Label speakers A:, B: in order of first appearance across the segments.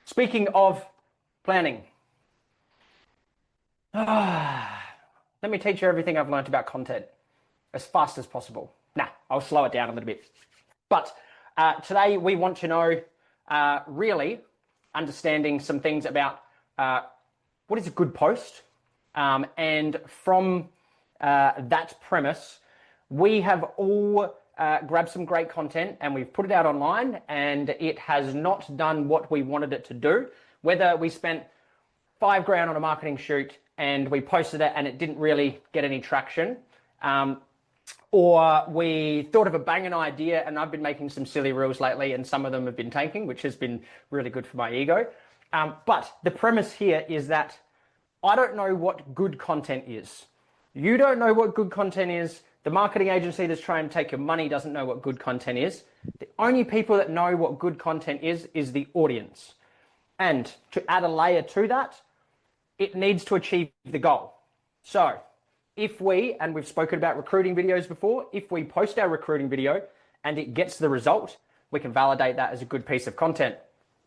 A: Speaking of planning, let me teach you everything I've learned about content as fast as possible. Nah, I'll slow it down a little bit. But today we want to know really understanding some things about what is a good post. And from that premise, we have all grabbed some great content and we've put it out online, and it has not done what we wanted it to do. Whether we spent $5,000 on a marketing shoot and we posted it and it didn't really get any traction, or we thought of a banging idea, and I've been making some silly reels lately and some of them have been tanking, which has been really good for my ego. But the premise here is that I don't know what good content is. You don't know what good content is. The marketing agency that's trying to take your money doesn't know what good content is. The only people that know what good content is the audience. And to add a layer to that, it needs to achieve the goal. So if we, and we've spoken about recruiting videos before, if we post our recruiting video and it gets the result, we can validate that as a good piece of content.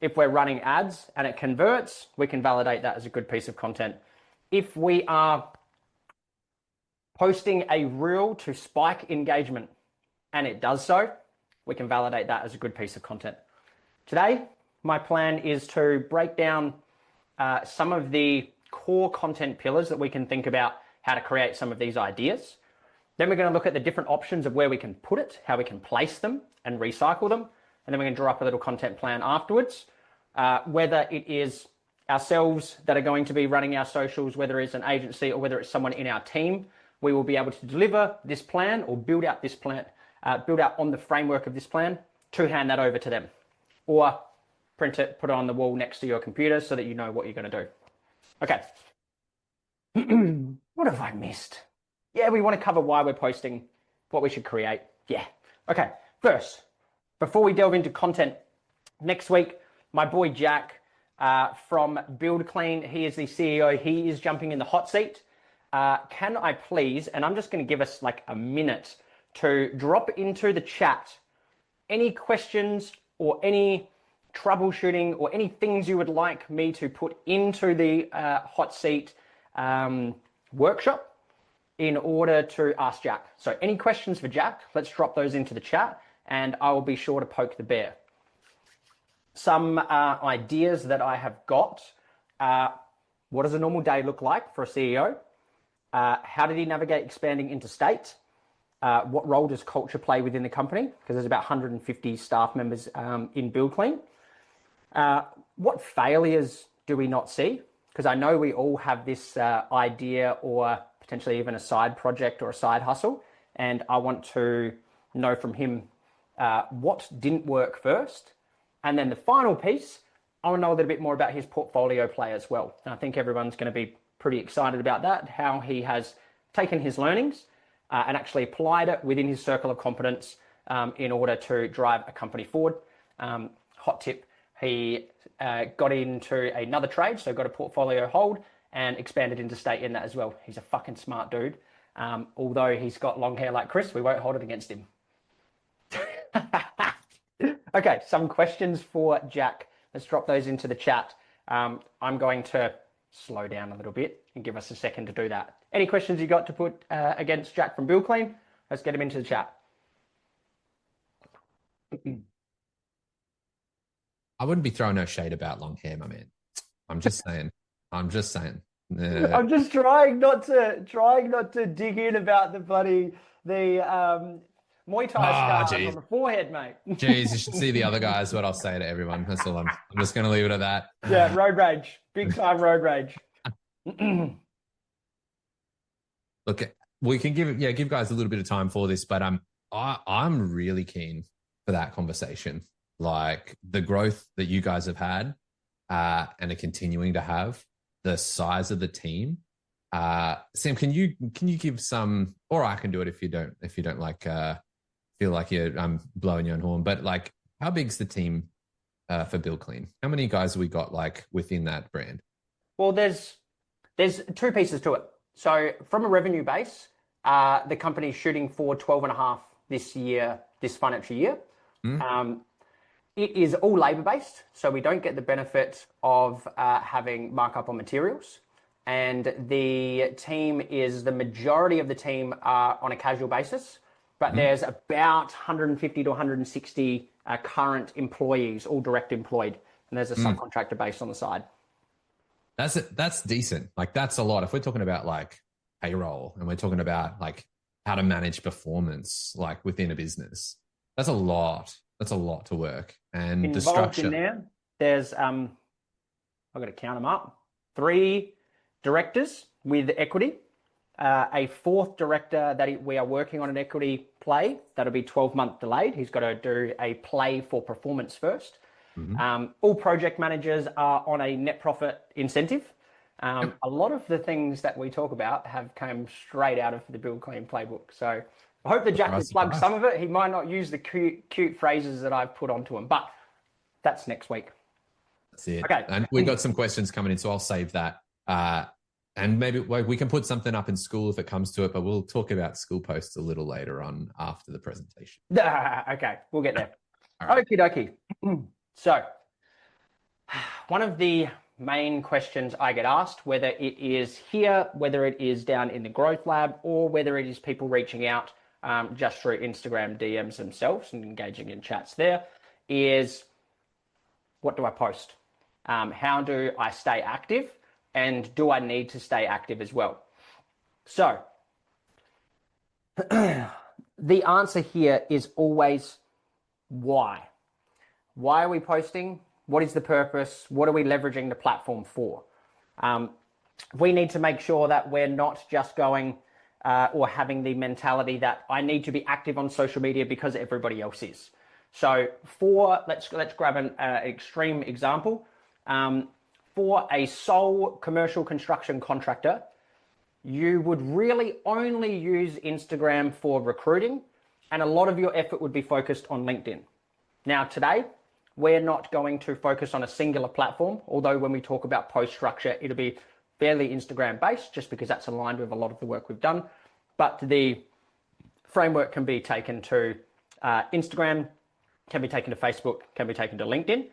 A: If we're running ads and it converts, we can validate that as a good piece of content. If we are posting a reel to spike engagement and it does so, we can validate that as a good piece of content. Today, my plan is to break down some of the core content pillars that we can think about how to create some of these ideas. Then we're going to look at the different options of where we can put it, how we can place them and recycle them. And then we're going to draw up a little content plan afterwards, whether it is ourselves that are going to be running our socials, whether it's an agency or whether it's someone in our team. We will be able to deliver this plan or build out this plan, build out on the framework of this plan to hand that over to them, or print it, put it on the wall next to your computer so that you know what you're going to do. Okay. What have I missed? Yeah, we want to cover why we're posting, what we should create. Yeah. Okay. First, before we delve into content, next week, my boy Jack from Build Clean, he is the CEO. He is jumping in the hot seat. Can I please, and I'm just going to give us like a minute to drop into the chat any questions or any troubleshooting or any things you would like me to put into the hot seat workshop in order to ask Jack. So any questions for Jack, let's drop those into the chat and I will be sure to poke the bear. Some ideas that I have got. What does a normal day look like for a CEO? How did he navigate expanding interstate? What role does culture play within the company? Because there's about 150 staff members in Build Clean. What failures do we not see? Because I know we all have this idea or potentially even a side project or a side hustle. And I want to know from him what didn't work first. And then the final piece, I want to know a little bit more about his portfolio play as well. And I think everyone's going to be pretty excited about that, how he has taken his learnings and actually applied it within his circle of competence in order to drive a company forward. Hot tip, he got into another trade, so got a portfolio hold and expanded into state in that as well. He's a fucking smart dude. Although he's got long hair like Chris, we won't hold it against him. Okay, some questions for Jack. Let's drop those into the chat. I'm going to slow down a little bit and give us a second to do that. Any questions you got to put against Jack from Build Clean? Let's get him into the chat.
B: I wouldn't be throwing no shade about long hair, my man. I'm just saying. I'm just saying.
A: I'm just trying not to dig in about the bloody Muay Thai scars on the forehead, mate.
B: Jeez, you should see the other guys. What I'll say to everyone. That's all. I'm just going to leave it at that.
A: Yeah, road rage, big time road rage.
B: Look, we can give guys a little bit of time for this, but I'm really keen for that conversation. Like the growth that you guys have had and are continuing to have, the size of the team. Sam, can you give some, or I can do it if you don't like feel like you're blowing your own horn, but like how big's the team for Build Clean? How many guys have we got like within that brand?
A: Well, there's two pieces to it. So from a revenue base, the company's shooting for 12.5 this financial year. It is all labor-based, so we don't get the benefit of having markup on materials. And the team is, the majority of the team are on a casual basis, but there's about 150 to 160 current employees, all direct employed, and there's a subcontractor base on the side.
B: That's decent. Like that's a lot. If we're talking about like payroll and we're talking about like how to manage performance like within a business, that's a lot. That's a lot to work. And
A: Involved
B: the structure
A: in there, there's I've got to count them up. 3 directors with equity, a 4th director that we are working on an equity play that'll be 12-month delayed. He's got to do a play for performance first. All project managers are on a net profit incentive. A lot of the things that we talk about have come straight out of the Build Clean playbook. So I hope that Jack will plug some of it. He might not use the cute phrases that I've put onto him, but that's next week.
B: That's it.
A: Okay.
B: And we got some questions coming in, so I'll save that. And maybe we can put something up in school if it comes to it, but we'll talk about school posts a little later on after the presentation.
A: Okay, we'll get there.
B: Right.
A: Okie dokie. So, one of the main questions I get asked, whether it is here, whether it is down in the growth lab, or whether it is people reaching out just through Instagram DMs themselves and engaging in chats there, is what do I post? How do I stay active? And do I need to stay active as well? So, the answer here is always why. Why are we posting? What is the purpose? What are we leveraging the platform for? We need to make sure that we're not just going or having the mentality that I need to be active on social media because everybody else is. So let's grab an extreme example. For a sole commercial construction contractor, you would really only use Instagram for recruiting, and a lot of your effort would be focused on LinkedIn. Now today, we're not going to focus on a singular platform, although when we talk about post structure, it'll be fairly Instagram based just because that's aligned with a lot of the work we've done. But the framework can be taken to Instagram, can be taken to Facebook, can be taken to LinkedIn.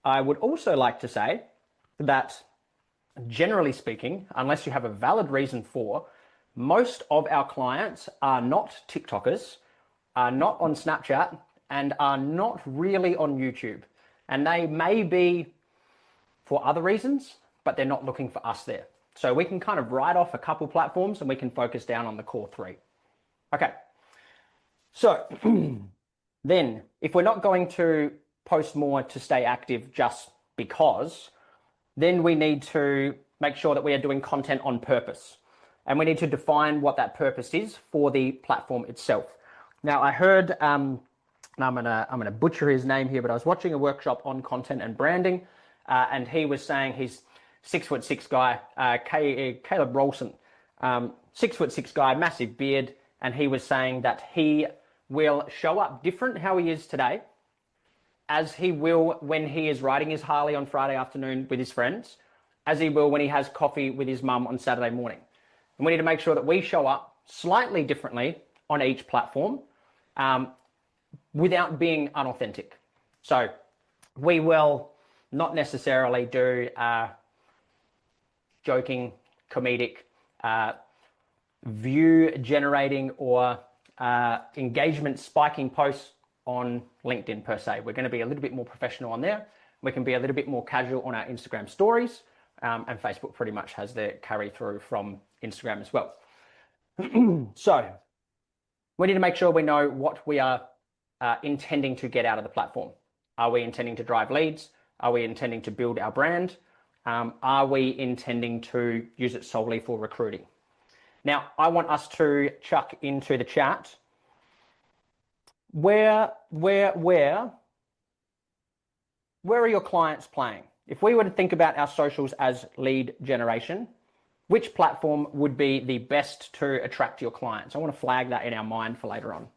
A: I would also like to say that generally speaking, unless you have a valid reason for, most of our clients are not TikTokers, are not on Snapchat, and are not really on YouTube. And they may be for other reasons, but they're not looking for us there. So we can kind of write off a couple platforms and we can focus down on the core 3. Okay. So then if we're not going to post more to stay active just because, then we need to make sure that we are doing content on purpose. And we need to define what that purpose is for the platform itself. Now I heard, and I'm gonna butcher his name here, but I was watching a workshop on content and branding, and he was saying he's 6'6" guy, Caleb Rolson, 6'6" guy, massive beard, and he was saying that he will show up different how he is today, as he will when he is riding his Harley on Friday afternoon with his friends, as he will when he has coffee with his mum on Saturday morning. And we need to make sure that we show up slightly differently on each platform, without being unauthentic. So we will not necessarily do joking, comedic, view generating or engagement spiking posts on LinkedIn per se. We're going to be a little bit more professional on there. We can be a little bit more casual on our Instagram stories, and Facebook pretty much has their carry through from Instagram as well. So we need to make sure we know what we are intending to get out of the platform. Are we intending to drive leads? Are we intending to build our brand? Are we intending to use it solely for recruiting? Now, I want us to chuck into the chat where are your clients playing? If we were to think about our socials as lead generation, which platform would be the best to attract your clients? I want to flag that in our mind for later on.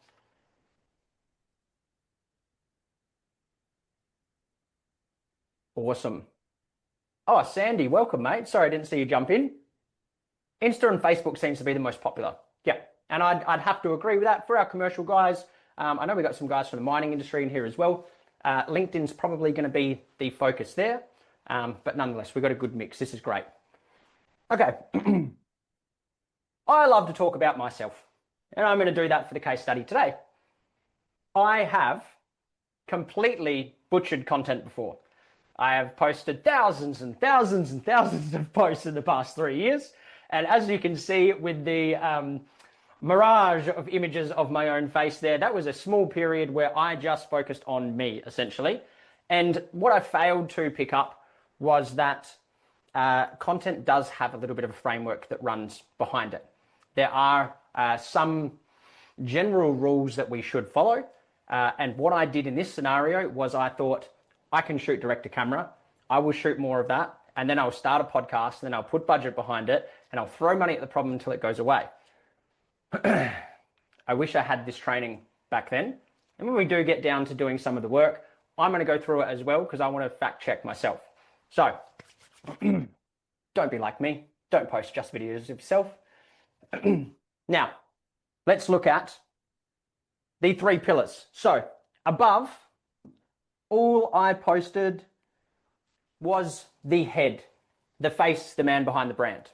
A: Awesome. Oh, Sandy, welcome, mate. Sorry, I didn't see you jump in. Insta and Facebook seems to be the most popular. Yeah, and I'd have to agree with that. For our commercial guys, I know we got some guys from the mining industry in here as well. LinkedIn's probably going to be the focus there, but nonetheless, we've got a good mix. This is great. Okay. I love to talk about myself, and I'm going to do that for the case study today. I have completely butchered content before. I have posted thousands and thousands and thousands of posts in the past 3 years. And as you can see with the mirage of images of my own face there, that was a small period where I just focused on me, essentially. And what I failed to pick up was that content does have a little bit of a framework that runs behind it. There are some general rules that we should follow. And what I did in this scenario was I thought, I can shoot direct to camera. I will shoot more of that. And then I'll start a podcast, and then I'll put budget behind it, and I'll throw money at the problem until it goes away. I wish I had this training back then. And when we do get down to doing some of the work, I'm going to go through it as well because I want to fact check myself. So don't be like me. Don't post just videos of yourself. Now, let's look at the 3 pillars. So above, all I posted was the head, the face, the man behind the brand.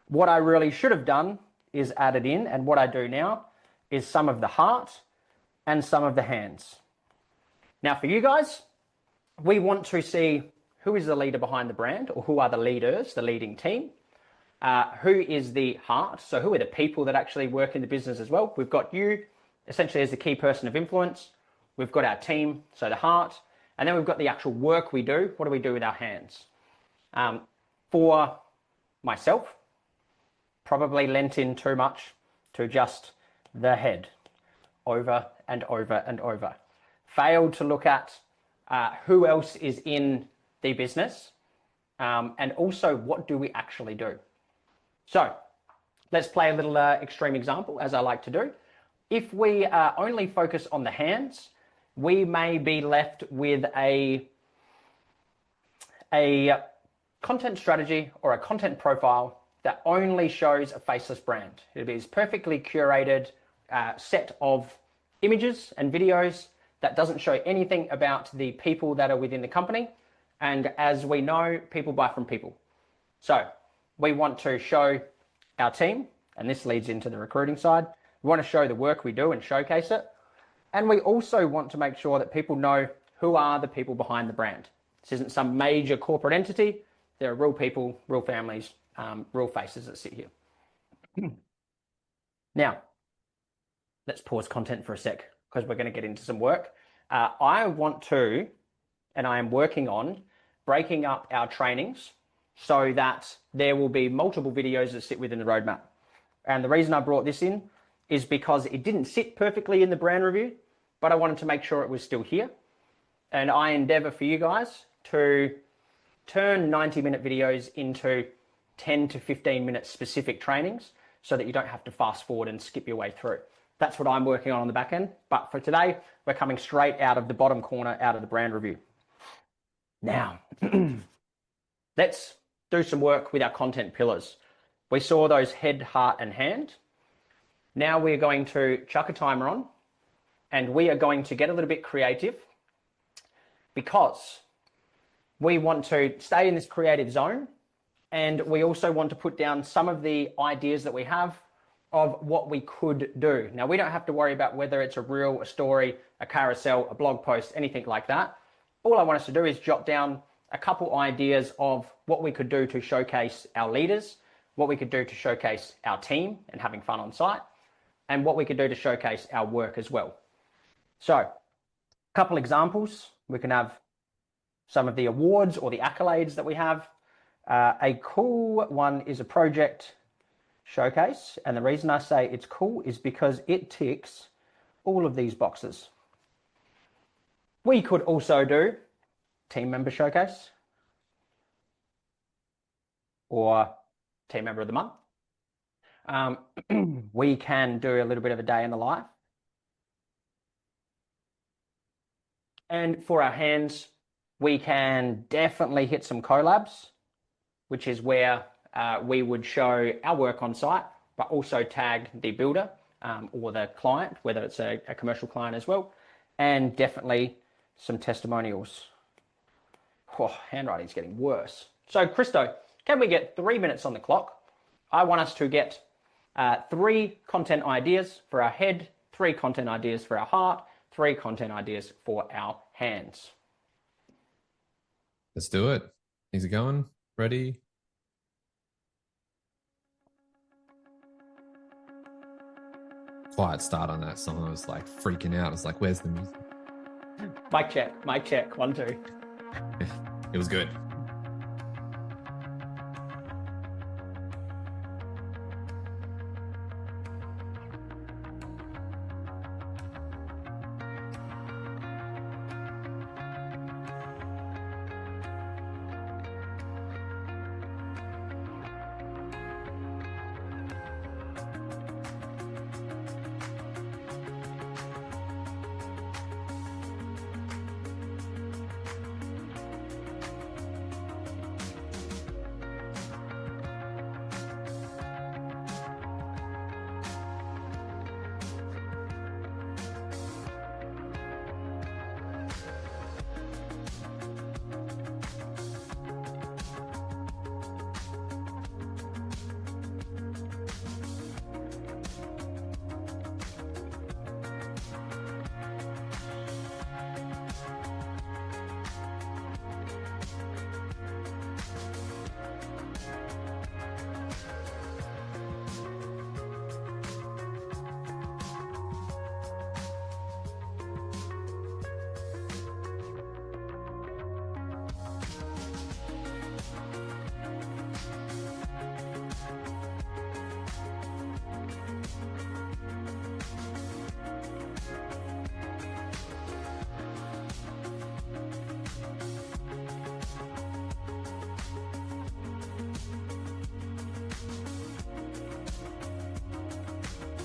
A: What I really should have done is added in, and what I do now is some of the heart and some of the hands. Now for you guys, we want to see who is the leader behind the brand, or who are the leaders, the leading team. Who is the heart? So who are the people that actually work in the business as well? We've got you essentially as the key person of influence. We've got our team, so the heart. And then we've got the actual work we do. What do we do with our hands? For myself, probably lent in too much to just the head over and over and over. Failed to look at who else is in the business, and also what do we actually do. So let's play a little extreme example, as I like to do. If we only focus on the hands, we may be left with a content strategy or a content profile that only shows a faceless brand. It is perfectly curated set of images and videos that doesn't show anything about the people that are within the company. And as we know, people buy from people. So we want to show our team, and this leads into the recruiting side. We want to show the work we do and showcase it. And we also want to make sure that people know who are the people behind the brand. This isn't some major corporate entity. There are real people, real families, real faces that sit here. Now, let's pause content for a sec because we're going to get into some work. I want to, and I am working on breaking up our trainings so that there will be multiple videos that sit within the roadmap. And the reason I brought this in is because it didn't sit perfectly in the brand review, but I wanted to make sure it was still here. And I endeavor for you guys to turn 90-minute videos into 10 to 15-minute specific trainings so that you don't have to fast forward and skip your way through. That's what I'm working on the back end. But for today, we're coming straight out of the bottom corner, out of the brand review. Now, let's do some work with our content pillars. We saw those head, heart, and hand. Now we're going to chuck a timer on, and we are going to get a little bit creative because we want to stay in this creative zone, and we also want to put down some of the ideas that we have of what we could do. Now, we don't have to worry about whether it's a reel, a story, a carousel, a blog post, anything like that. All I want us to do is jot down a couple ideas of what we could do to showcase our leaders, what we could do to showcase our team and having fun on site, and what we could do to showcase our work as well. So, a couple examples. We can have some of the awards or the accolades that we have. A cool one is a project showcase. And the reason I say it's cool is because it ticks all of these boxes. We could also do team member showcase or team member of the month. We can do a little bit of a day in the life. And for our hands, we can definitely hit some collabs, which is where we would show our work on site, but also tag the builder or the client, whether it's a commercial client as well, and definitely some testimonials. Oh, handwriting's getting worse. So, Christo, can we get 3 minutes on the clock? I want us to get 3 content ideas for our head, 3 content ideas for our heart, 3 content ideas for our hands.
B: Let's do it. Things are going. Ready? Quiet start on that song. I was like freaking out. I was like, where's the music?
A: Mic check, mic check. 1, 2.
B: It was good.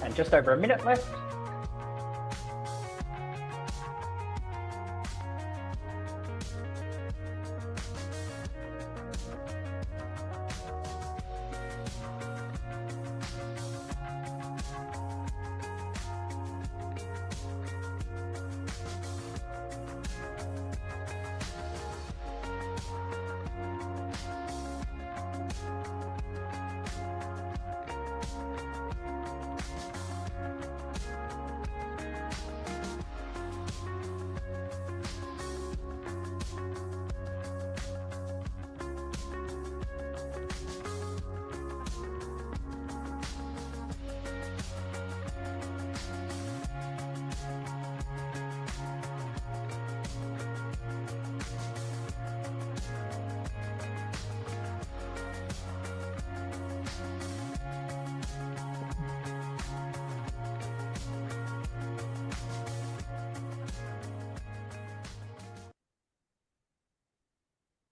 A: And just over a minute left.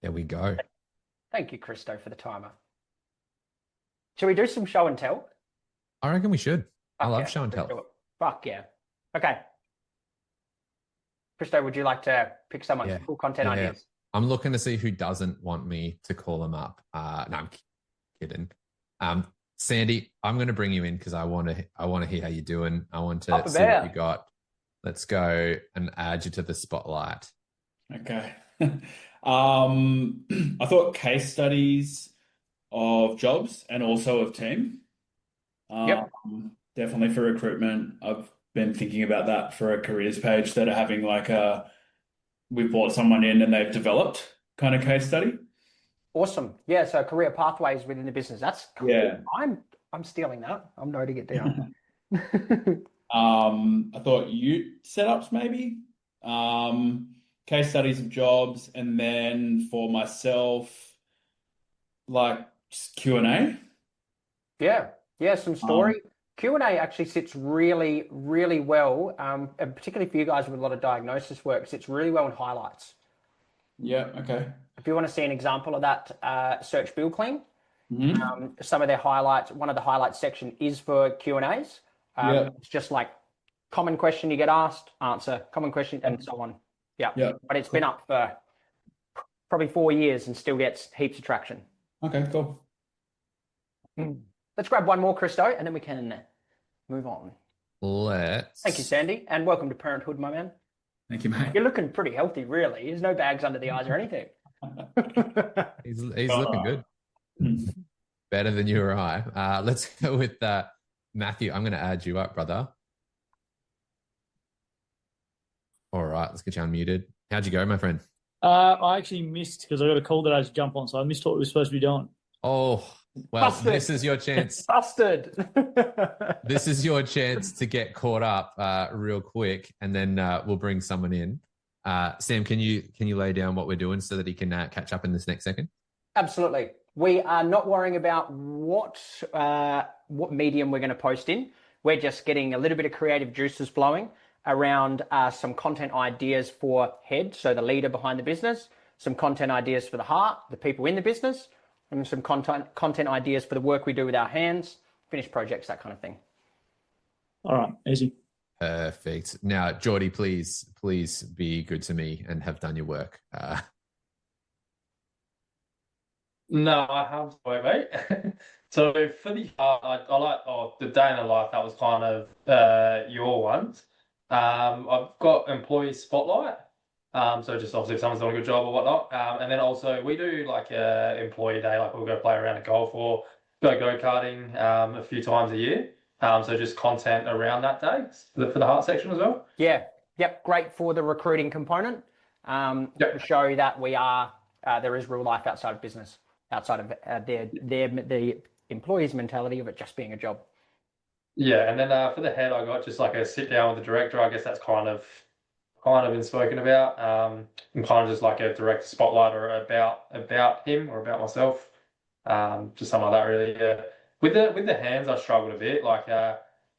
B: There we go.
A: Thank you, Christo, for the timer. Shall we do some show and tell?
B: I reckon we should. I love
A: yeah,
B: show and
A: let's do
B: tell.
A: it. Fuck yeah. Okay. Christo, would you like to pick someone's cool content ideas?
B: I'm looking to see who doesn't want me to call them up. No, I'm kidding. Sandy, I'm going to bring you in because I want to hear how you're doing. I want to see what you got. Let's go and add you to the spotlight.
C: Okay. I thought case studies of jobs and also of team.
A: Yep.
C: Definitely for recruitment. I've been thinking about that for a careers page that are having like we brought someone in and they've developed kind of case study.
A: Awesome. Yeah, so career pathways within the business. That's cool.
C: Yeah.
A: I'm stealing that. I'm noting it down.
C: I thought setups maybe. Case studies of jobs, and then for myself, like just Q&A.
A: Yeah, some story. Q&A actually sits really, really well, and particularly for you guys with a lot of diagnosis work, sits really well in highlights.
C: Yeah, okay.
A: If you want to see an example of that, search Bill Clean.
C: Mm-hmm.
A: Some of their highlights, one of the highlights section is for Q&As. It's just like common question you get asked, answer, common question, and so on. Yeah. But it's been up for probably 4 years and still gets heaps of traction.
C: Okay, cool.
A: Let's grab one more, Christo, and then we can move on.
B: Let's.
A: Thank you, Sandy, and welcome to Parenthood, my man.
C: Thank you, mate.
A: You're looking pretty healthy, really. There's no bags under the eyes or anything.
B: He's looking good. Better than you or I. Let's go with Matthew. I'm going to add you up, brother. All right, let's get you unmuted. How'd you go, my friend?
D: I actually missed because I got a call that I had to jump on, so I missed what we were supposed to be doing.
B: Oh, well,
A: Busted.
B: this is your chance.
A: Busted.
B: This is your chance to get caught up real quick, and then we'll bring someone in. Sam, can you lay down what we're doing so that he can catch up in this next second?
A: Absolutely. We are not worrying about what medium we're going to post in. We're just getting a little bit of creative juices flowing around some content ideas for head, so the leader behind the business, some content ideas for the heart, the people in the business, and some content ideas for the work we do with our hands, finished projects, that kind of thing.
D: All right, easy.
B: Perfect. Now, Geordie, please be good to me and have done your work.
E: No, I have sorry, mate. So for the I like the day in the life, that was kind of your ones. I've got employee spotlight. So just obviously if someone's doing a good job or whatnot. And then also we do like a employee day, like we'll go play around a golf or go-karting a few times a year. So just content around that day for the heart section as well.
A: Yeah. Yep. Great for the recruiting component.
E: Yep.
A: To show that we are there is real life outside of business, outside of the employee's mentality of it just being a job.
E: Yeah, and then for the head, I got just like a sit down with the director. I guess that's kind of been spoken about. And kind of just like a direct spotlight or about him or about myself. Just something like that, really. Yeah. With the hands, I struggled a bit. Like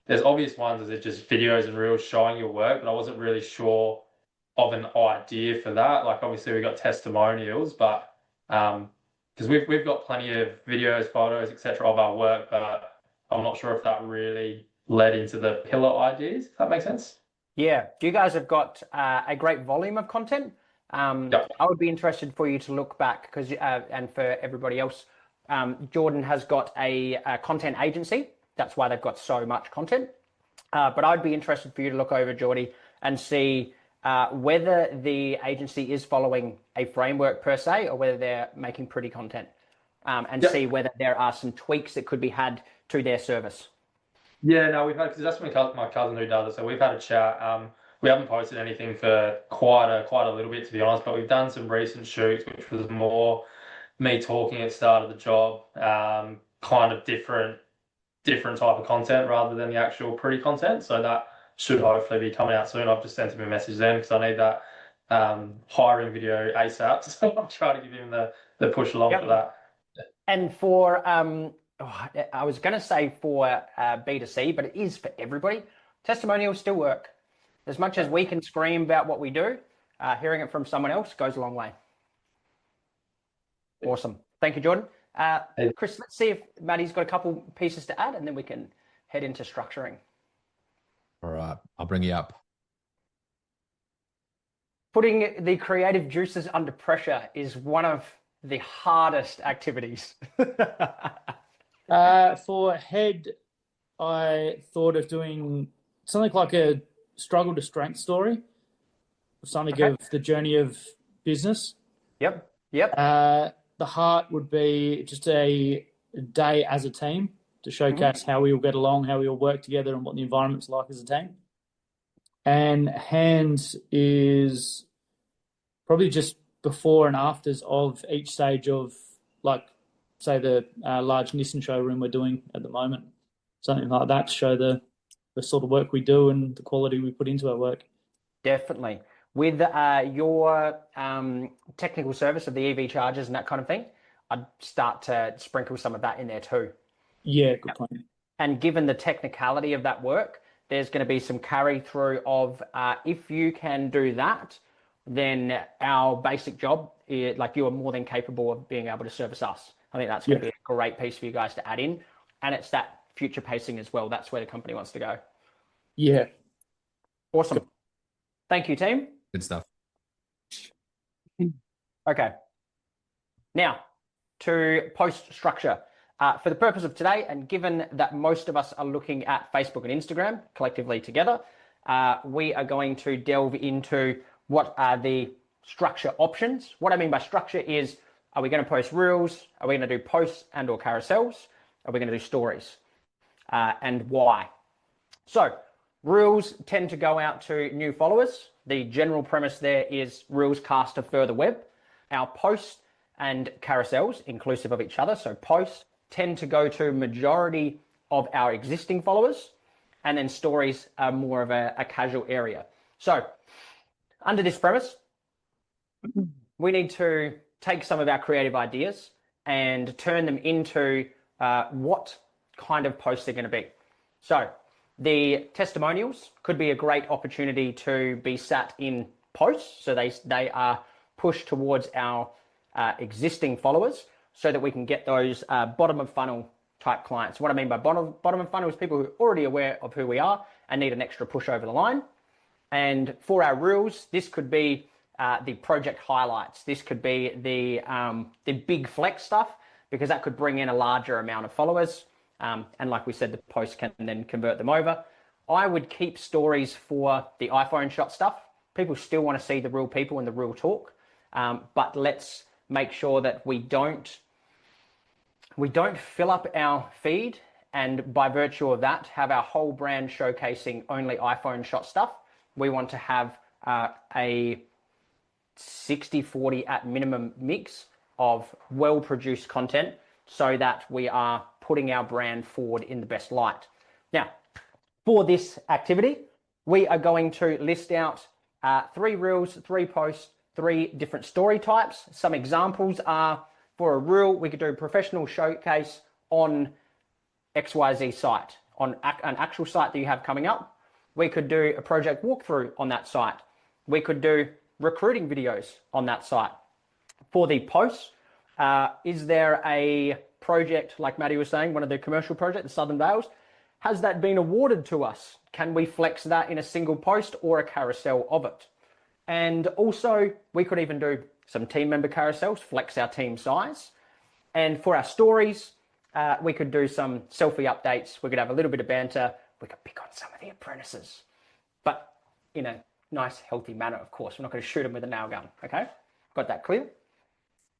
E: there's obvious ones as it just videos and reels showing your work, but I wasn't really sure of an idea for that. Like obviously we got testimonials, but because we've got plenty of videos, photos, etc. of our work, but I'm not sure if that really led into the pillar ideas, if that makes sense.
A: Yeah. You guys have got a great volume of content.
E: Yep.
A: I would be interested for you to look back because, and for everybody else, Jordan has got a content agency. That's why they've got so much content. But I'd be interested for you to look over, Geordie, and see whether the agency is following a framework per se or whether they're making pretty content, and
E: Yep.
A: see whether there are some tweaks that could be had to their service.
E: Yeah, no, we've had because that's my cousin who does it. So we've had a chat. We haven't posted anything for quite a little bit, to be honest. But we've done some recent shoots, which was more me talking at the start of the job, kind of different type of content rather than the actual pretty content. So that should hopefully be coming out soon. I've just sent him a message then because I need that hiring video ASAP. So I'm trying to give him the push along
A: Yep.
E: for that.
A: And for I was going to say for B2C, but it is for everybody. Testimonials still work. As much as we can scream about what we do, hearing it from someone else goes a long way. Awesome. Thank you, Jordan. Chris, let's see if Maddie's got a couple pieces to add and then we can head into structuring.
B: All right, I'll bring you up.
A: Putting the creative juices under pressure is one of the hardest activities.
D: For head, I thought of doing something like a struggle to strength story, something
A: Okay.
D: of the journey of business.
A: Yep.
D: The heart would be just a day as a team to showcase how we all get along, how we all work together, and what the environment's like as a team. And hands is probably just before and afters of each stage of, like, say, the large Nissan showroom we're doing at the moment. Something like that to show the sort of work we do and the quality we put into our work.
A: Definitely. With your technical service of the EV chargers and that kind of thing, I'd start to sprinkle some of that in there too.
D: Yeah, good point.
A: And given the technicality of that work, there's going to be some carry through of if you can do that, then our basic job, like you are more than capable of being able to service us. I think that's going to be a great piece for you guys to add in. And it's that future pacing as well. That's where the company wants to go.
D: Yeah.
A: Awesome. Thank you, team.
B: Good stuff.
A: Okay. Now, to post structure. For the purpose of today, and given that most of us are looking at Facebook and Instagram collectively together, we are going to delve into what are the structure options. What I mean by structure is, are we going to post reels? Are we going to do posts and or carousels? Are we going to do stories? And why? So reels tend to go out to new followers. The general premise there is reels cast to further web. Our posts and carousels, inclusive of each other, so posts tend to go to majority of our existing followers, and then stories are more of a casual area. So under this premise, we need to take some of our creative ideas and turn them into what kind of posts they're going to be. So the testimonials could be a great opportunity to be sat in posts. So they are pushed towards our existing followers so that we can get those bottom of funnel type clients. What I mean by bottom of funnel is people who are already aware of who we are and need an extra push over the line. And for our reels, this could be the project highlights. This could be the big flex stuff, because that could bring in a larger amount of followers. And like we said, the post can then convert them over. I would keep stories for the iPhone shot stuff. People still want to see the real people and the real talk. But let's make sure that we don't fill up our feed and by virtue of that have our whole brand showcasing only iPhone shot stuff. We want to have a 60-40 at minimum mix of well-produced content so that we are putting our brand forward in the best light. Now, for this activity, we are going to list out 3 reels, 3 posts, 3 different story types. Some examples are, for a reel, we could do a professional showcase on XYZ site, on an actual site that you have coming up. We could do a project walkthrough on that site. We could do recruiting videos on that site. For the posts, is there a project, like Maddie was saying, one of the commercial projects, the Southern Vales, has that been awarded to us? Can we flex that in a single post or a carousel of it? And also, we could even do some team member carousels, flex our team size. And for our stories, we could do some selfie updates. We could have a little bit of banter. We could pick on some of the apprentices, but in a nice, healthy manner, of course. We're not going to shoot them with a nail gun, okay? Got that clear?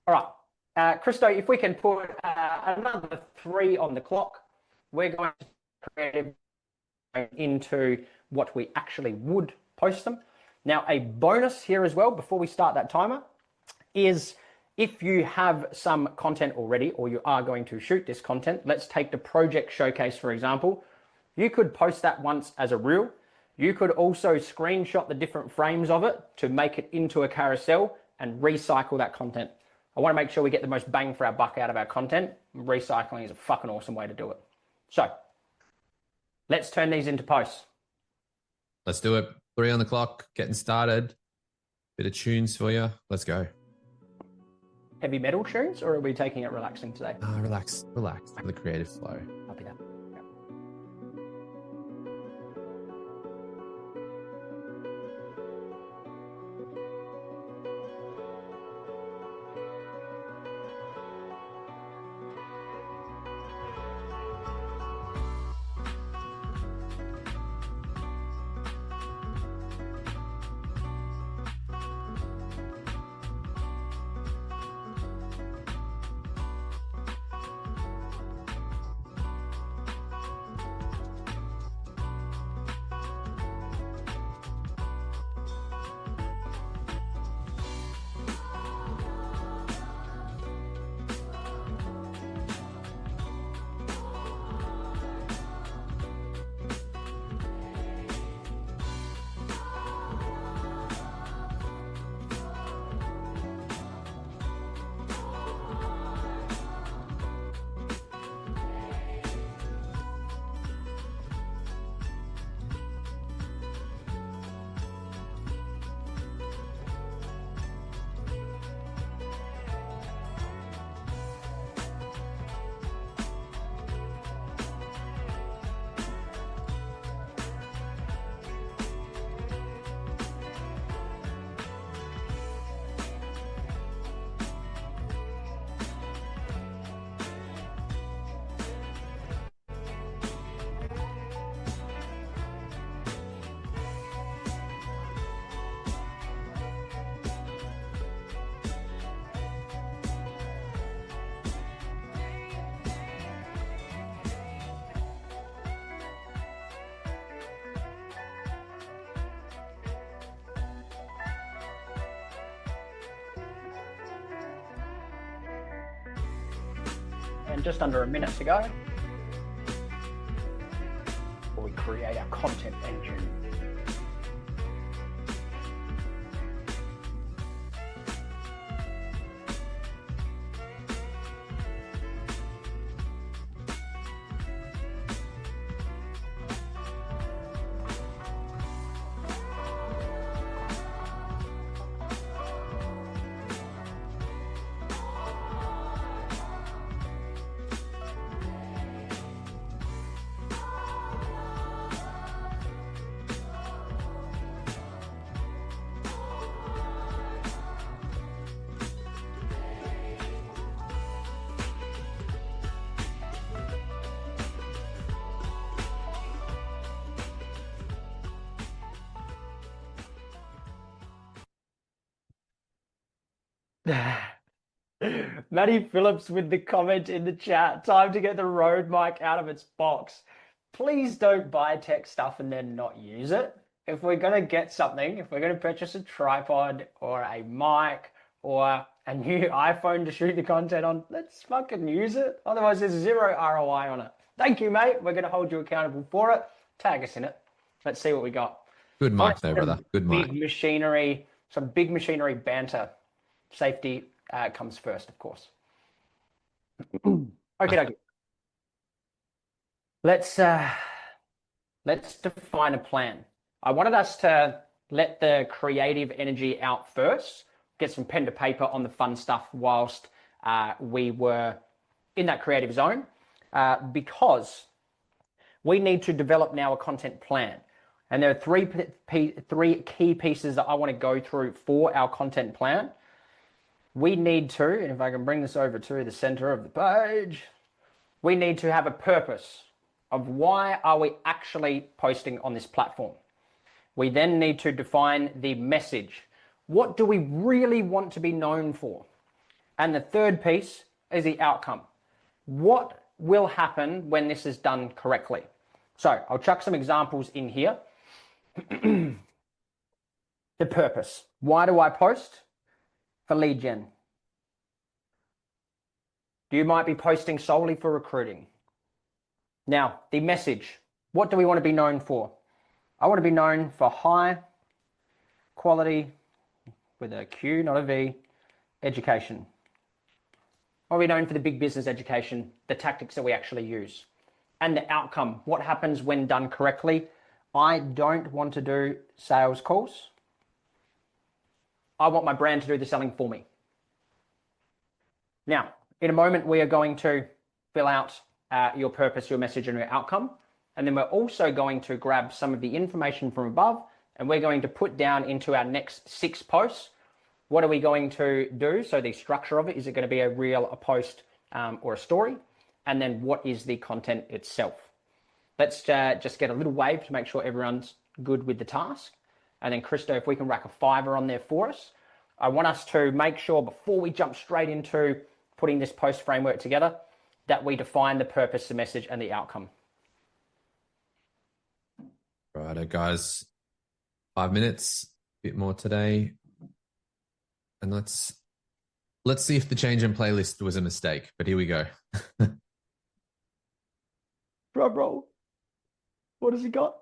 A: All right. Christo, if we can put another 3 on the clock, we're going to create into what we actually would post them. Now, a bonus here as well, before we start that timer, is if you have some content already, or you are going to shoot this content, let's take the project showcase, for example. You could post that once as a reel. You could also screenshot the different frames of it to make it into a carousel and recycle that content. I want to make sure we get the most bang for our buck out of our content. Recycling is a fucking awesome way to do it. So let's turn these into posts.
B: Let's do it. 3 on the clock, getting started. Bit of tunes for you. Let's go.
A: Heavy metal tunes, or are we taking it relaxing today?
B: Relax for the creative flow.
A: I'll be that. And just under a minute to go before we create our content engine. Matty Phillips with the comment in the chat. Time to get the Rode mic out of its box. Please don't buy tech stuff and then not use it. If we're going to get something, if we're going to purchase a tripod or a mic or a new iPhone to shoot the content on, let's fucking use it. Otherwise, there's zero ROI on it. Thank you, mate. We're going to hold you accountable for it. Tag us in it. Let's see what we got.
B: Good mic though, brother. Good mic.
A: Big machinery, some big machinery banter. Safety comes first, of course. Okay. Let's define a plan. I wanted us to let the creative energy out first, get some pen to paper on the fun stuff whilst we were in that creative zone, because we need to develop now a content plan. And there are three key pieces that I want to go through for our content plan. We need to, and if I can bring this over to the center of the page, we need to have a purpose of why are we actually posting on this platform. We then need to define the message. What do we really want to be known for? And the third piece is the outcome. What will happen when this is done correctly? So I'll chuck some examples in here. The purpose. Why do I post? For lead gen. You might be posting solely for recruiting. Now, the message. What do we want to be known for? I want to be known for high quality, with a Q, not a V, education. I want to be known for the big business education, the tactics that we actually use. And the outcome. What happens when done correctly? I don't want to do sales calls. I want my brand to do the selling for me. Now, in a moment, we are going to fill out your purpose, your message, and your outcome. And then we're also going to grab some of the information from above, and we're going to put down into our next 6 posts. What are we going to do? So the structure of it, is it going to be a reel, a post, or a story? And then what is the content itself? Let's just get a little wave to make sure everyone's good with the task. And then Christo, if we can rack a 5 on there for us. I want us to make sure before we jump straight into putting this post framework together, that we define the purpose, the message, and the outcome.
B: Righto, guys. 5 minutes, a bit more today. And let's see if the change in playlist was a mistake, but here we go.
A: Bro, what has he got?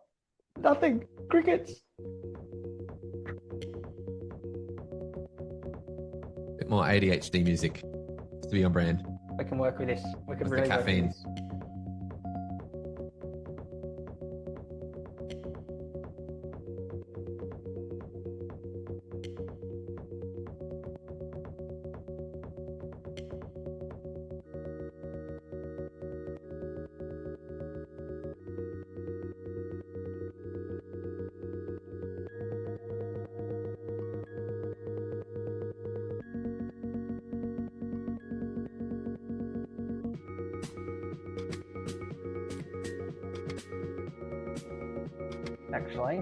A: Nothing. Crickets.
B: Bit more ADHD music to be on brand.
A: We can work with this. We can
B: With
A: really
B: the caffeine.
A: work with this. Actually,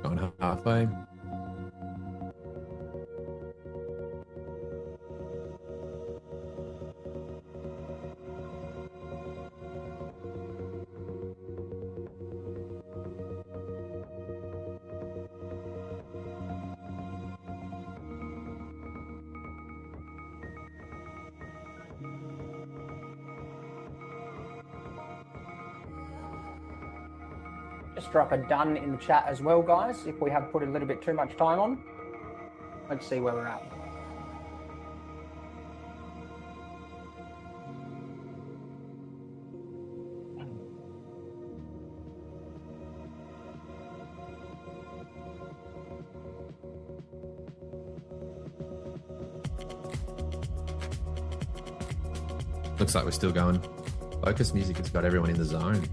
B: Going halfway.
A: Just drop a done in the chat as well, guys, if we have put a little bit too much time on. Let's see where we're at.
B: Looks like we're still going. Focus music has got everyone in the zone.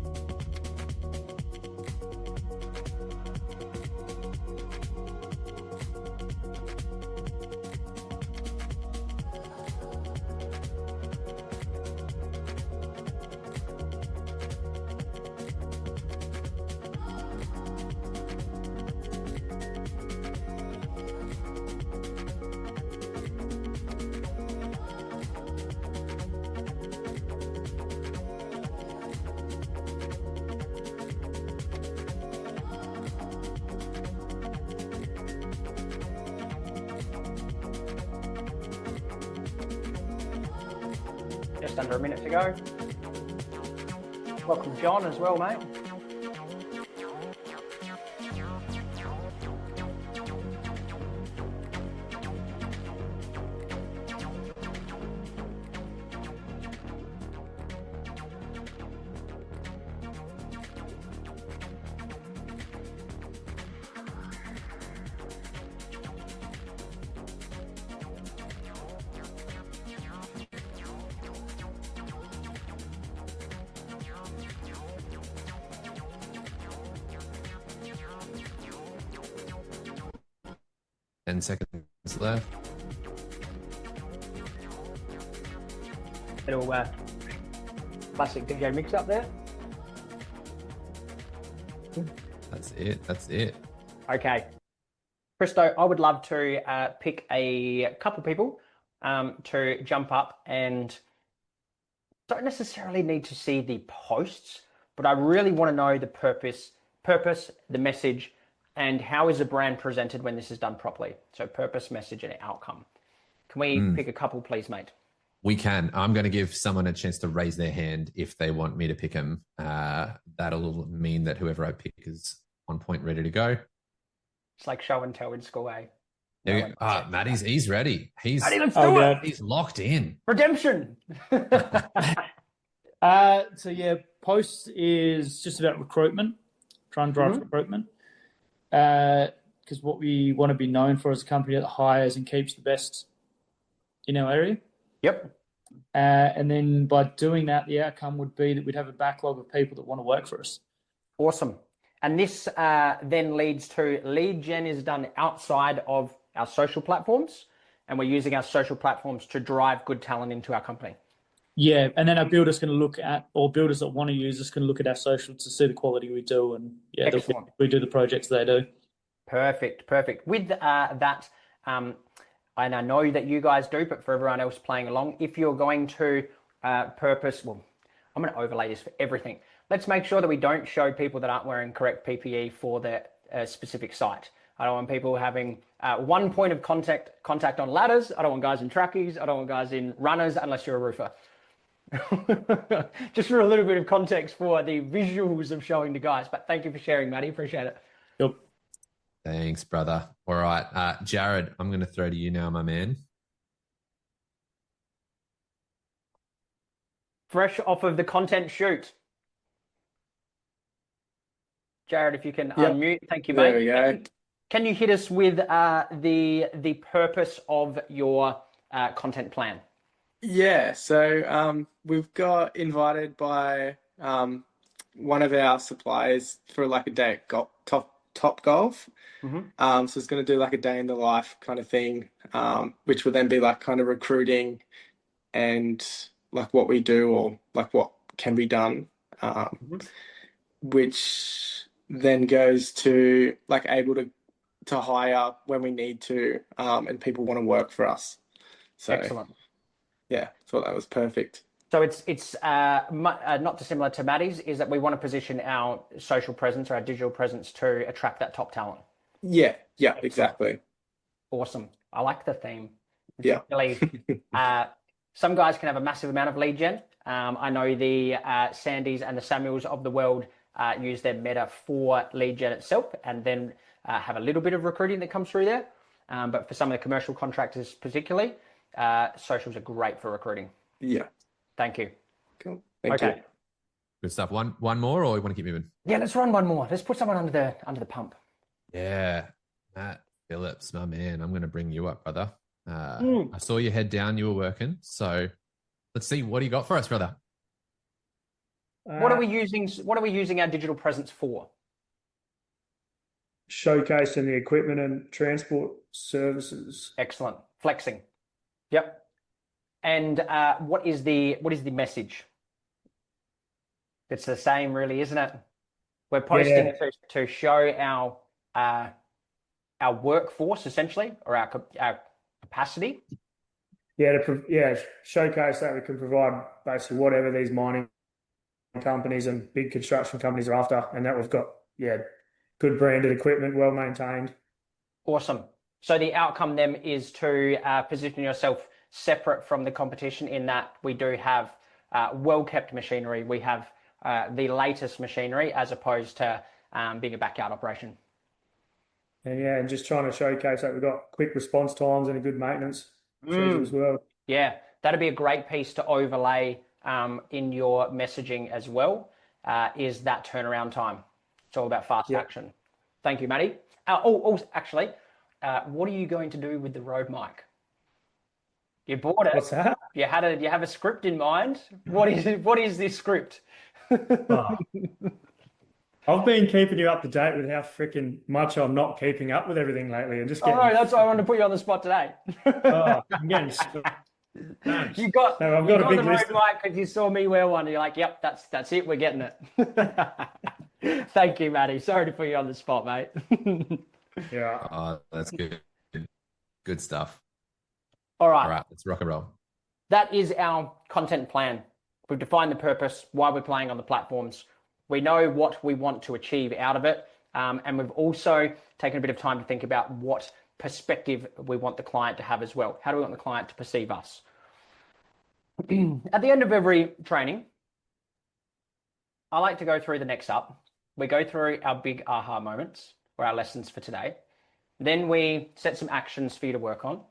B: Just under a minute to go. Welcome, John, as well, mate. Seconds left.
A: Little classic DJ mix up there.
B: That's it. That's it.
A: Okay. Christo, I would love to pick a couple people to jump up, and don't necessarily need to see the posts, but I really want to know the purpose, the message, and how is a brand presented when this is done properly. So purpose, message, and outcome. Can we pick a couple, please, mate?
B: We can. I'm going to give someone a chance to raise their hand if they want me to pick them. That'll mean that whoever I pick is on point, ready to go.
A: It's like show and tell in school, eh?
B: Matt, he's ready.
A: Matty, let's do it.
B: He's locked in.
A: Redemption.
D: So yeah, posts is just about recruitment. Try and drive recruitment. Because what we want to be known for as a company that hires and keeps the best in our area.
A: Yep.
D: And then by doing that, the outcome would be that we'd have a backlog of people that want to work for us.
A: Awesome. And this then leads to lead gen is done outside of our social platforms, and we're using our social platforms to drive good talent into our company.
D: Yeah, and then our builders can look at, or builders that want to use us can look at our socials to see the quality we do, and we do the projects they do.
A: Perfect. With that, and I know that you guys do, but for everyone else playing along, if you're going to purpose, well, I'm going to overlay this for everything. Let's make sure that we don't show people that aren't wearing correct PPE for their specific site. I don't want people having one point of contact on ladders. I don't want guys in trackies. I don't want guys in runners unless you're a roofer. Just for a little bit of context for the visuals of showing the guys. But thank you for sharing, Matty. Appreciate it.
D: Yep.
B: Thanks, brother. All right. Jared, I'm going to throw to you now, my man.
A: Fresh off of the content shoot. Jared, if you can unmute. Thank you, mate.
F: There we go.
A: Can you hit us with the purpose of your content plan?
F: Yeah, so we've got invited by one of our suppliers for like a day at Top Golf. So it's going to do like a day in the life kind of thing, which will then be like kind of recruiting and like what we do or like what can be done, which then goes to like able to hire when we need to, and people want to work for us. So
A: Excellent.
F: yeah, thought that was perfect.
A: So it's not dissimilar to Maddie's, is that we want to position our social presence or our digital presence to attract that top talent.
F: Yeah,
A: Excellent.
F: exactly.
A: Awesome. I like the theme.
F: Yeah.
A: Particularly, some guys can have a massive amount of lead gen. I know the Sandys and the Samuels of the world use their meta for lead gen itself, and then have a little bit of recruiting that comes through there. But for some of the commercial contractors particularly, socials are great for recruiting.
F: Yeah.
A: Thank you.
F: Cool. Thank you.
B: Good stuff. One more, or you want to keep moving?
A: Yeah, let's run one more. Let's put someone under the pump.
B: Yeah, Matt Phillips, my man. I'm going to bring you up, brother. I saw you head down. You were working, so let's see. What do you got for us, brother?
A: What are we using? What are we using our digital presence for?
G: Showcasing the equipment and transport services.
A: Excellent. Flexing. Yep. And what is the message? It's the same, really, isn't it? We're posting to show our workforce essentially, or our capacity.
G: Yeah, showcase that we can provide basically whatever these mining companies and big construction companies are after, and that we've got good branded equipment, well maintained.
A: Awesome. So the outcome then is to position yourself separate from the competition in that we do have well-kept machinery. We have the latest machinery as opposed to being a backyard operation.
G: And just trying to showcase that we've got quick response times and a good maintenance schedule as well.
A: Yeah, that'd be a great piece to overlay in your messaging as well, is that turnaround time. It's all about fast action. Thank you, Matty. Actually, what are you going to do with the Rode mic? You bought it.
G: What's that?
A: You have a script in mind. What is this script?
G: I've been keeping you up to date with how freaking much I'm not keeping up with everything lately, and just
A: getting. Oh, no, that's why I wanted to put you on the spot today.
G: I'm getting.
A: You got
G: a big
A: the
G: list.
A: Rode mic because you saw me wear one. And you're like, yep, that's it. We're getting it. Thank you, Matty. Sorry to put you on the spot, mate.
G: Yeah.
B: Oh, that's good. Good stuff.
A: All right.
B: All right, let's rock and roll.
A: That is our content plan. We've defined the purpose, why we're playing on the platforms. We know what we want to achieve out of it. And we've also taken a bit of time to think about what perspective we want the client to have as well. How do we want the client to perceive us? At the end of every training, I like to go through the next up. We go through our big aha moments or our lessons for today. Then we set some actions for you to work on.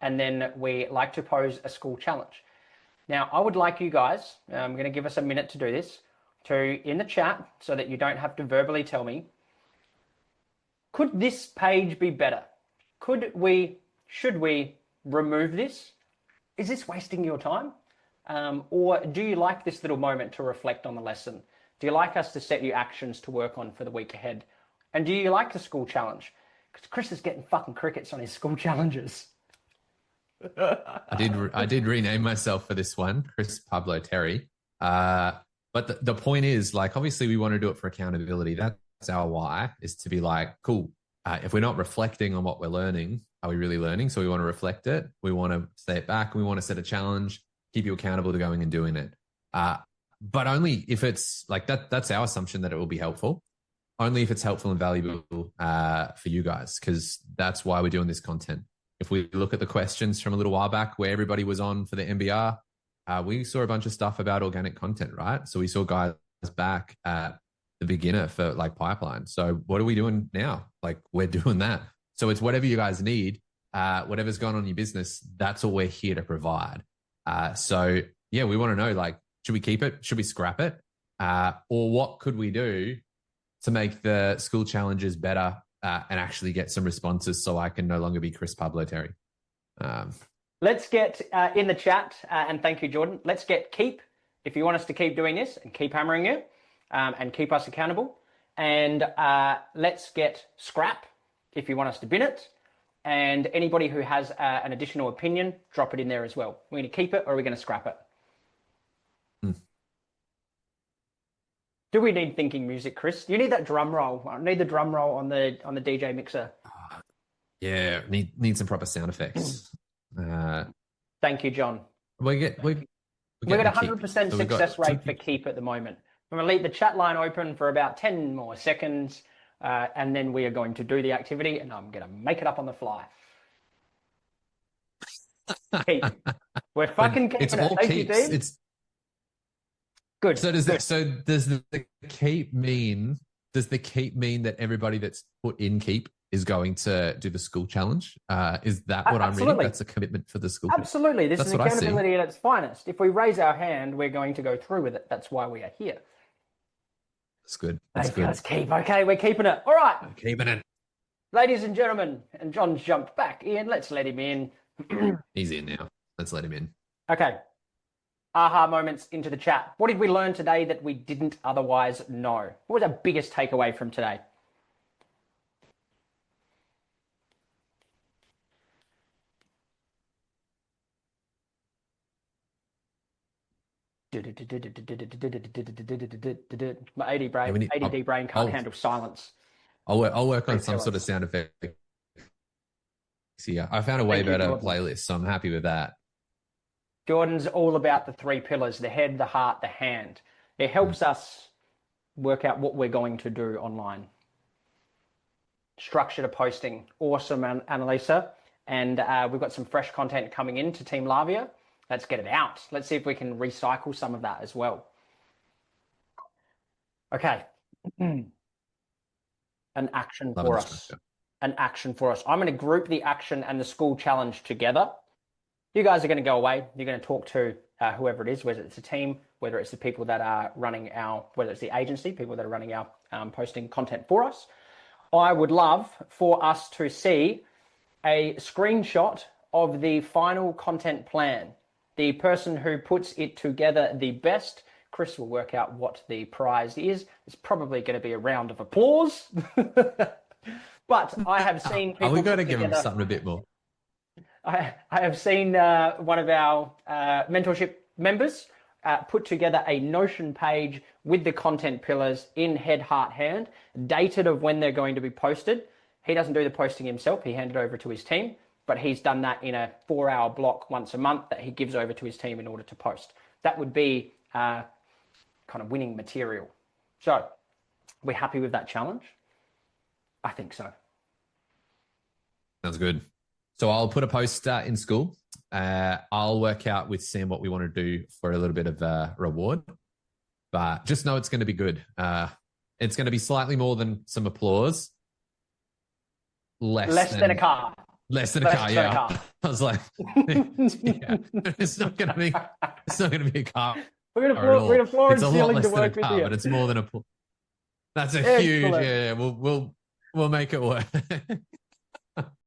A: And then we like to pose a school challenge. Now, I would like you guys, I'm going to give us a minute to do this, to in the chat so that you don't have to verbally tell me, could this page be better? Should we remove this? Is this wasting your time? Or do you like this little moment to reflect on the lesson? Do you like us to set you actions to work on for the week ahead? And do you like the school challenge? Because Chris is getting fucking crickets on his school challenges.
B: I did rename myself for this one, Chris Pablo Terry. But the point is, like, obviously we want to do it for accountability. That's our why, is to be like, cool, if we're not reflecting on what we're learning, are we really learning? So we want to reflect it. We want to step back. We want to set a challenge, keep you accountable to going and doing it. But only if it's like that. That's our assumption that it will be helpful. Only if it's helpful and valuable for you guys, because that's why we're doing this content. If we look at the questions from a little while back where everybody was on for the MBR, we saw a bunch of stuff about organic content, right? So we saw guys back at the beginner for like pipeline. So what are we doing now? Like, we're doing that. So it's whatever you guys need, whatever's going on in your business, that's all we're here to provide. So yeah, we want to know, like, should we keep it? Should we scrap it? Or what could we do to make the school challenges better and actually get some responses so I can no longer be Chris Pablo Terry?
A: Let's get in the chat, and thank you, Jordan. Let's get keep, if you want us to keep doing this and keep hammering it and keep us accountable. And let's get scrap, if you want us to bin it. And anybody who has an additional opinion, drop it in there as well. We're going to keep it or we're going to scrap it. Do we need thinking music, Chris? You need that drum roll. I need the drum roll on the DJ mixer.
B: Yeah, need some proper sound effects.
A: Thank you, John.
B: We get
A: We've got 100% success rate for keep at the moment. I'm going to leave the chat line open for about 10 more seconds, and then we are going to do the activity, and I'm going to make it up on the fly. Keep. We're fucking keeping
B: it's
A: it.
B: all
A: Thank
B: keeps.
A: you, team.
B: It's
A: good.
B: So does the keep mean? Does the keep mean that everybody that's put in keep is going to do the school challenge? Is that what I'm reading? That's a commitment for the school.
A: Absolutely. This is accountability at its finest. If we raise our hand, we're going to go through with it. That's why we are here.
B: That's good. That's good.
A: Let's keep. Okay, we're keeping it. All right.
B: I'm keeping it.
A: Ladies and gentlemen, and John's jumped back in. Let's let him in.
B: He's in now. Let's let him in.
A: Okay. Aha moments into the chat. What did we learn today that we didn't otherwise know? What was our biggest takeaway from today? My ADD brain can't handle silence.
B: I'll work on some sort of sound effect. Yeah, I found a way better playlist, so I'm happy with that.
A: Jordan's all about the 3 pillars: the head, the heart, the hand. It helps us work out what we're going to do online. Structure to posting. Awesome, Annalisa. And we've got some fresh content coming in to Team Lavia. Let's get it out. Let's see if we can recycle some of that as well. Okay. An action for us. An action for us. I'm going to group the action and the school challenge together. You guys are going to go away. You're going to talk to whoever it is, whether it's a team, whether it's the people that are running whether it's the agency, people that are running our posting content for us. I would love for us to see a screenshot of the final content plan. The person who puts it together the best, Chris will work out what the prize is. It's probably going to be a round of applause. But I have seen people.
B: Are we going to give him something a bit more?
A: I have seen one of our mentorship members put together a Notion page with the content pillars in head, heart, hand, dated of when they're going to be posted. He doesn't do the posting himself. He handed over to his team, but he's done that in a 4-hour block once a month that he gives over to his team in order to post. That would be kind of winning material. So, we're happy with that challenge? I think so.
B: Sounds good. So I'll put a post in school. I'll work out with Sam what we want to do for a little bit of reward, but just know it's going to be good. It's going to be slightly more than some applause. Less than a car. Less than a car, yeah. I was like, yeah, it's not going to be a car.
A: We're going to floor and ceiling to work with you.
B: But it's more than a. That's a huge. Yeah. We'll make it work.